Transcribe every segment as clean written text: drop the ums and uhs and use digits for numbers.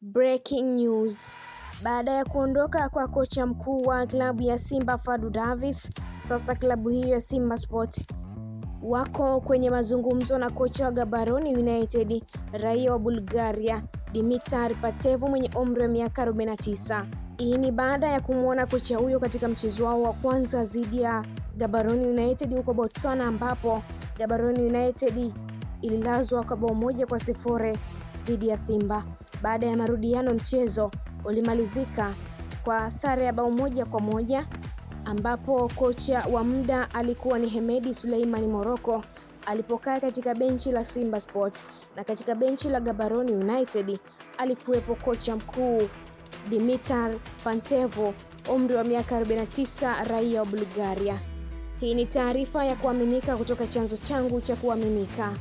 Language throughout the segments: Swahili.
Breaking news. Baada ya kuondoka kwa kocha mkuu wa klabu ya Simba Fadlu Davids, sasa klabu hiyo ya Simba Sport wako kwenye mazungumzo na kocha wa Gaborone United, raia wa Bulgaria, Dimitar Pantev mwenye umri wa miaka 49. Hii ni baada ya kumwona kocha huyo katika mchezo wao wa kwanza dhidi ya Gaborone United huko Botswana, ambapo Gaborone United ililazwa kwa bao 1-0 dhidi ya Simba. Baada ya marudiano, mchezo ulimalizika kwa sare ya bao 1-1, ambapo kocha wa muda alikuwa ni Hemedi Suleiman Morocco alipokaa katika benchi la Simba Sport, na katika benchi la Gaborone United alikuwepo kocha mkuu Dimitar Pantev, umri wa miaka 49, raia wa Bulgaria. Hii ni taarifa ya kuaminika kutoka chanzo changu cha kuaminika.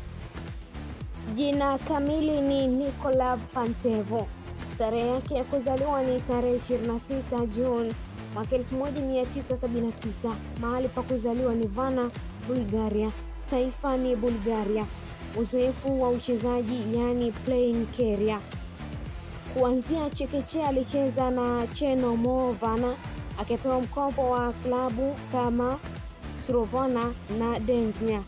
Jina kamili ni Nicolas Pantev. Tarehe yake ya kuzaliwa ni tarehe 26 Juni mwaka 1976. Mahali pa kuzaliwa ni Varna, Bulgaria. Taifa ni Bulgaria. Uzoefu wa uchezaji yani playing career. Kuanzia chekechea alicheza na Chernomor Varna, akipewa mkopo wa klabu kama Slovan na Denizlian.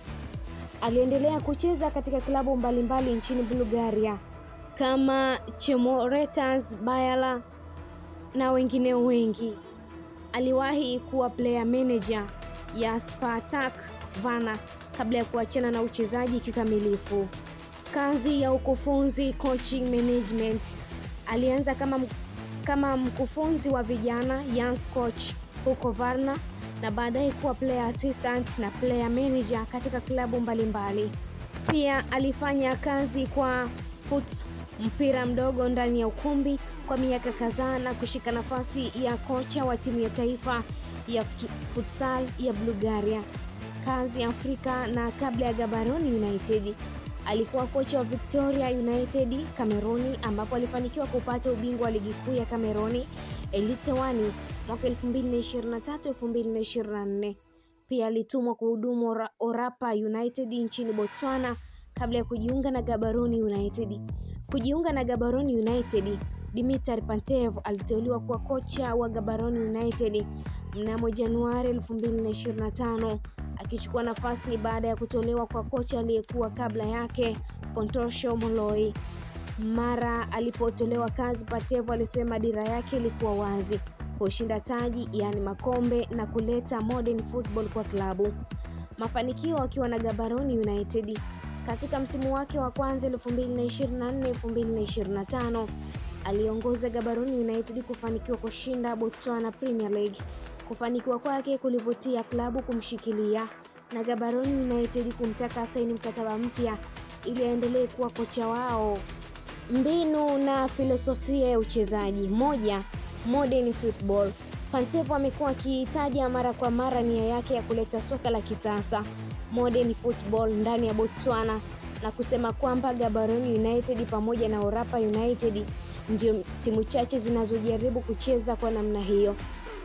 Aliendelea kucheza katika klabu mbalimbali nchini Bulgaria kama Chemoretas, Bayala na wengineo wengi. Aliwahi kuwa player manager ya Spartak Varna kabla ya kuachana na uchezaji kikamilifu. Kazi ya ukufunzi, coaching management. Alianza kama mkufunzi wa vijana, young coach huko Varna, na baadaye kuwa player assistant na player manager katika klabu mbalimbali. Pia alifanya kazi kwa mpira mdogo ndani ya ukumbi kwa miaka kadhaa na kushika nafasi ya kocha wa timu ya taifa ya futsal ya Bulgaria, kazi ya Afrika, na kabla ya Gaborone United alikuwa kocha wa Victoria United Cameroon, ambapo alifanikiwa kupata ubingwa wa ligi kuu ya Cameroon Elite 1 mwaka 2023-2024. Pia alitumwa kuhudumu Orapa United nchini Botswana kabla ya kujiunga na Gaborone United. Kujiunga na Gaborone United, Dimitar Pantev aliteuliwa kuwa kocha wa Gaborone United mnamo Januari 2025, akichukua nafasi baada ya kutolewa kwa kocha aliyekuwa kabla yake, Pontosho Moloi. Mara alipotolewa kazi, Pantev alisema dira yake ilikuwa wazi: kushinda taji, yani makombe, na kuleta modern football kwa klabu. Mafanikio akiwa na Gaborone United. Katika msimu wake wa kwanza 2024-2025 aliongoza Gaborone United kufanikiwa kushinda Botswana Premier League. Kufanikiwa kwake kulivutia klabu kumshikilia na Gaborone United kumtaka saini mkataba mpya ili aendelee kuwa kocha wao. Mbinu na filosofia ya uchezaji. 1. Modern football. Pantev amekuwa akitaja mara kwa mara nia yake ya kuleta soka la kisasa, modern football, ndani ya Botswana, na kusema kwamba Gaborone United pamoja na Orapa United ndio timu chache zinazojaribu kucheza kwa namna hiyo.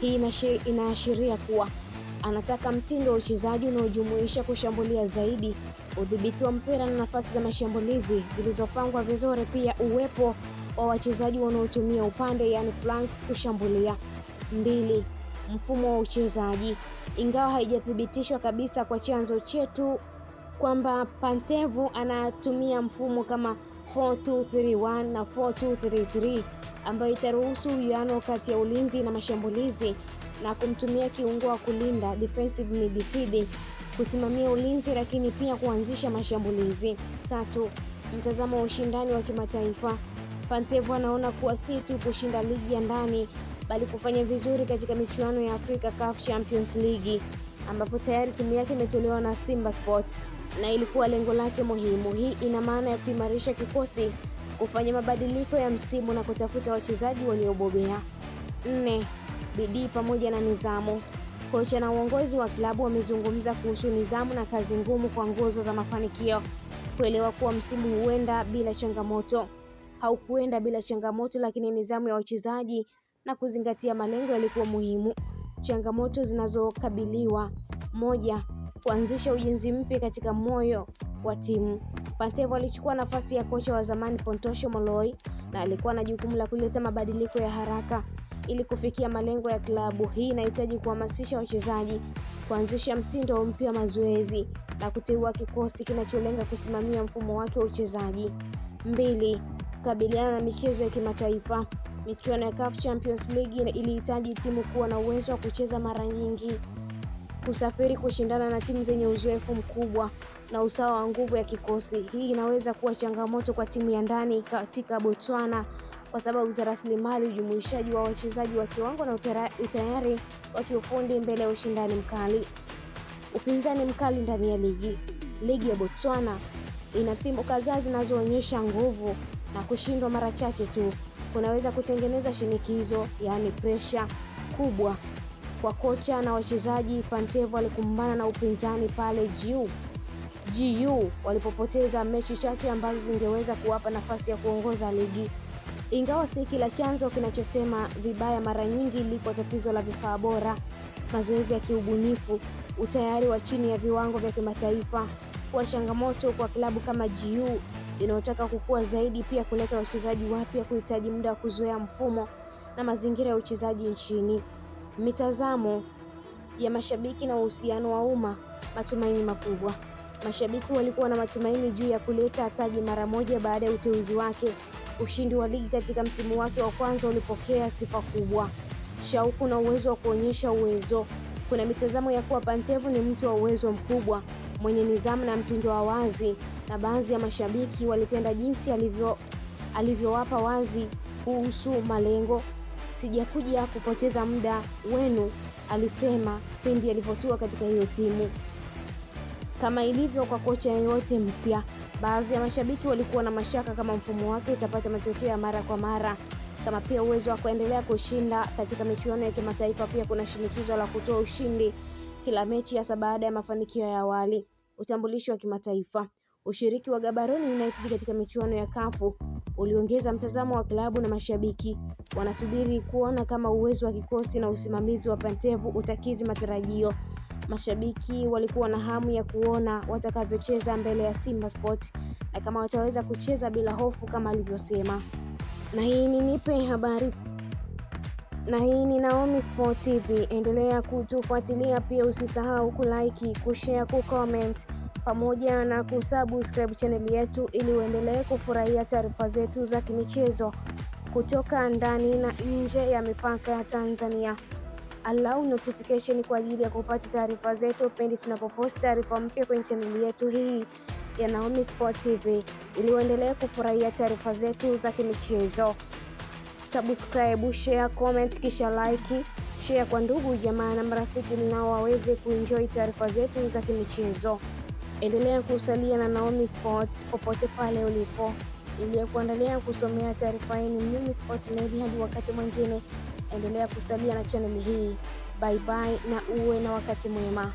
Hii inaashiria kuwa anataka mtindo wa uchezaji unaojumuisha kushambulia zaidi, udhibiti wa mpira na nafasi za mashambulizi zilizopangwa vizuri, pia uwepo wa wachezaji wanaotumia upande, yani flanks, kushambulia. 2. Mfumo wa uchezaji. Ingawa haijathibitishwa kabisa kwa chanzo chetu kwamba Pantev anatumia mfumo kama 4-2-3-1 na 4-2-3-3 ambayo itaruhusu uwiano kati ya ulinzi na mashambulizi, na kumtumia kiungo wa kulinda, defensive midfield, kusimamia ulinzi lakini pia kuanzisha mashambulizi. 3. Mtazamo wa ushindani wa kimataifa. Pantev anaona kuwa si tu kushinda ligi ya ndani bali kufanya vizuri katika michuano ya Africa CAF Champions League, ambapo tayari timu yake imetolewa na Simba Sports na ilikuwa lengo lake muhimu. Hii ina maana ya kuimarisha kikosi, kufanya mabadiliko ya msimu na kutafuta wachezaji waliobobea. 4. Bidii pamoja na nidhamu. Kocha na uongozi wa klabu wamezungumza kuhusu nidhamu na kazi ngumu kwa nguzo za mafanikio. Kuelewa kuwa msimu haukuenda bila changamoto, lakini nidhamu ya wachezaji na kuzingatia malengo yalikuwa muhimu. Changamoto zinazokabiliwa. 1. Kuanzisha ujenzi mpya katika moyo wa timu. Pantev alichukua nafasi ya kocha wa zamani Pontosho Moloi na alikuwa na jukumu la kuleta mabadiliko ya haraka ili kufikia malengo ya klabu. Hii inahitaji kuhamasisha wachezaji, kuanzisha mtindo mpya wa mazoezi na kuteua kikosi kinacholenga kusimamia mfumo wake wa uchezaji. 2. Kukabiliana na michezo ya kimataifa. Michuano ya CAF Champions League ilihitaji timu kuwa na uwezo wa kucheza mara nyingi, kusafiri kushindana na timu zenye uzoefu mkubwa na usawa wa nguvu ya kikosi. Hii inaweza kuwa changamoto kwa timu ya ndani katika Botswana kwa sababu za rasilimali, ujumuishaji wa wachezaji wa kiwango na utayari wa kiufundi mbele ya ushindani mkali. Upinzani mkali ndani ya ligi. Ligi ya Botswana ina timu kadhaa zinazoonyesha nguvu na kushindwa mara chache tu. Kunaweza kutengeneza shinikizo, yani pressure kubwa kwa kocha na wachezaji. Pantev alikumbana na upinzani pale GU walipopoteza mechi chache ambazo zingeweza kuwapa nafasi ya kuongoza ligi. Ingawa si kila chanzo kinachosema vibaya, mara nyingi liko tatizo la vifaa bora, mazoezi ya kiubunifu, utayari wa chini ya viwango vya kimataifa. Kwa changamoto kwa klabu kama GU inayotaka kukua zaidi, pia kuleta wachezaji wapya kuhitaji muda wa kuzoea mfumo na mazingira ya uchezaji nchini. Mitazamo ya mashabiki na uhusiano wa umma. Matumaini makubwa. Mashabiki walikuwa na matumaini juu ya kuleta taji mara moja baada ya uteuzi wake. Ushindi wa ligi katika msimu wake wa kwanza ulipokea sifa kubwa, shauku na uwezo wa kuonyesha uwezo. Kuna mitazamo ya kuwa Pantev ni mtu wa uwezo mkubwa, mwenye nidhamu na mtindo wa wazi, na baadhi ya mashabiki walipenda jinsi alivyowapa wazi kuhusu malengo. Sijakuja kupoteza muda wenu, alisema pindi alipotua katika hiyo timu. Kama ilivyo kwa kocha yeyote mpya, baadhi ya mashabiki walikuwa na mashaka kama mfumo wake utapata matokeo ya mara kwa mara, kama pia uwezo wa kuendelea kushinda katika michuano ya kimataifa. Pia kuna shinikizo la kutoa ushindi kila mechi, hasa baada ya mafanikio ya awali. Utambulisho wa kimataifa. Ushiriki wa Gaborone United katika michuano ya CAF uliongeza mtazamo wa klabu na mashabiki wanasubiri kuona kama uwezo wa kikosi na usimamizi wa Pantev utakizi matarajio. Mashabiki walikuwa na hamu ya kuona watakavyocheza mbele ya Simba Sport na kama wataweza kucheza bila hofu kama alivyosema. Na hii ni Nipe Habari. Na hii ni Naomi Sport TV. Endelea kutufuatilia, pia usisahau kulike, kushare, kucomment pamoja na kusubscribe channel yetu ili uendelee kufurahia taarifa zetu za kimichezo kutoka ndani na nje ya mipaka ya Tanzania. Allow notification kwa ajili ya kupata taarifa zetu pindi tunapopost taarifa mpya kwenye channel yetu hii ya Naomi Sport TV ili uendelee kufurahia taarifa zetu za kimichezo. Subscribe, share, comment kisha like, share kwa ndugu jamaa na marafiki nao waweze kuenjoy taarifa zetu za kimichezo. Endelea kusalia na Naomi Sports popote pale ulipo, ili kuendelea kusomea taarifa hii. Mimi Sport Lady, hadi wakati mwingine, endelea kusalia na channel hii. Bye bye na uwe na wakati mwema.